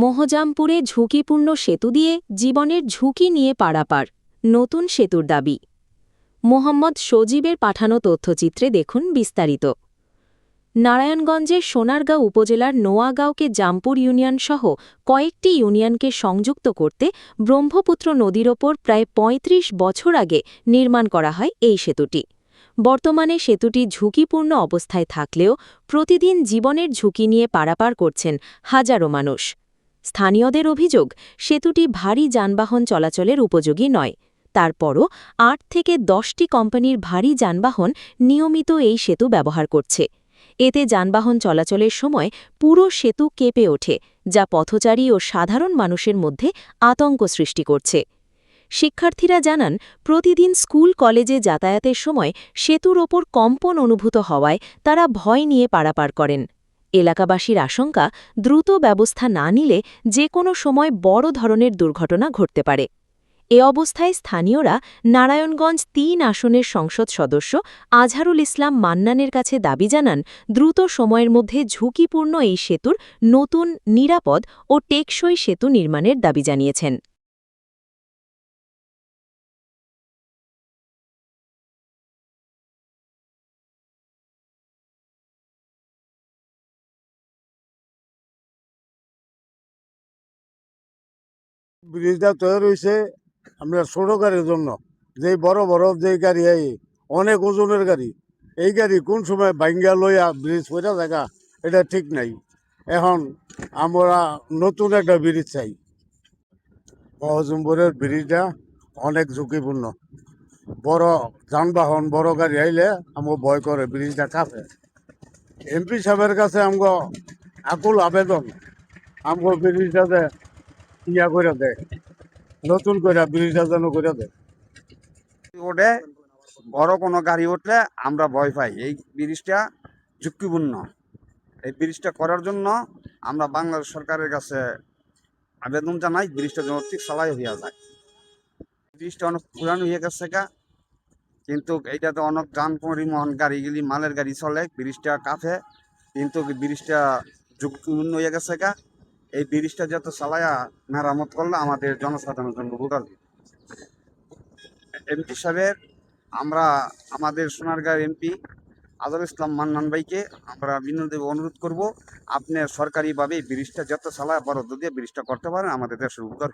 মোহজামপুরে ঝুঁকিপূর্ণ সেতু দিয়ে জীবনের ঝুঁকি নিয়ে পারাপার, নতুন সেতুর দাবি। মোহাম্মদ সজীবের পাঠানো তথ্যচিত্রে দেখুন বিস্তারিত। নারায়ণগঞ্জের সোনারগাঁও উপজেলার নোয়াগাঁওকে জামপুর ইউনিয়ন সহ কয়েকটি ইউনিয়নকে সংযুক্ত করতে ব্রহ্মপুত্র নদীর ওপর প্রায় ৩৫ বছর আগে নির্মাণ করা হয় এই সেতুটি। বর্তমানে সেতুটি ঝুঁকিপূর্ণ অবস্থায় থাকলেও প্রতিদিন জীবনের ঝুঁকি নিয়ে পারাপার করছেন হাজারো মানুষ। স্থানীয়দের অভিযোগ, সেতুটি ভারী যানবাহন চলাচলের উপযোগী নয়। তারপরও ৮ থেকে ১০টি কোম্পানির ভারী যানবাহন নিয়মিত এই সেতু ব্যবহার করছে। এতে যানবাহন চলাচলের সময় পুরো সেতু কেঁপে ওঠে, যা পথচারী ও সাধারণ মানুষের মধ্যে আতঙ্ক সৃষ্টি করছে। শিক্ষার্থীরা জানান, প্রতিদিন স্কুল কলেজে যাতায়াতের সময় সেতুর ওপর কম্পন অনুভূত হওয়ায় তারা ভয় নিয়ে পারাপার করেন। এলাকাবাসীর আশঙ্কা, দ্রুত ব্যবস্থা না নিলে যে কোনো সময় বড় ধরনের দুর্ঘটনা ঘটতে পারে। এ অবস্থায় স্থানীয়রা নারায়ণগঞ্জ ৩ আসনের সংসদ সদস্য আজহারুল ইসলাম মান্নানের কাছে দাবি জানান, দ্রুত সময়ের মধ্যে ঝুঁকিপূর্ণ এই সেতুর নতুন, নিরাপদ ও টেকসই সেতু নির্মাণের দাবি জানিয়েছেন। ব্রিজটা তৈরি হয়েছে আমরা ছোট গাড়ির জন্য। যে বড় বড় যে গাড়ি অনেক ওজনের গাড়ি, এই গাড়ি কোন সময় ভাঙ্গা লইয়া ব্রিজ পড়া জায়গা এটা ঠিক নাই। এখন আমরা নতুন একটা ব্রিজ চাই। মহজুমপুরের ব্রিজটা অনেক ঝুঁকিপূর্ণ। বড় যানবাহন বড় গাড়ি আইলে আমাকে ভয় করে, ব্রিজটা কাঁপে। এমপি সাহেবের কাছে আমগো আকুল আবেদন, আমগো ব্রিজটাতে ইয়া করে দেয়, নতুন করে ব্রিজটা যেন করে দেয়। ওঠে বড় কোনো গাড়ি উঠলে আমরা ভয় পাই। এই ব্রিজটা ঝুঁকিপূর্ণ। এই ব্রিজটা করার জন্য আমরা বাংলাদেশ সরকারের কাছে আবেদন জানাই, ব্রিজটা যেন ঠিক চালাই হইয়া যায়। ব্রিজটা অনেক পুরানো হয়ে গেছে কিন্তু এইটাতে অনেক যান পরিবহন গাড়িগুলি মালের গাড়ি চলে, ব্রিজটা কাঁপে, কিন্তু ব্রিজটা ঝুঁকিপূর্ণ হয়ে গেছে এই ব্রিজটা যত চালায়া মেরামত করলে আমাদের জনসাধারণের জন্য উপকার। এমপি সাহেবের আমরা আমাদের সোনারগাঁও এমপি আজহারুল ইসলাম মান্নান ভাইকে আমরা বিনোদন অনুরোধ করব, আপনি সরকারিভাবে ব্রিজটা যত চালায় বরাদ্দ দিয়ে ব্রিজটা করতে পারেন, আমাদের দেশের উপকার।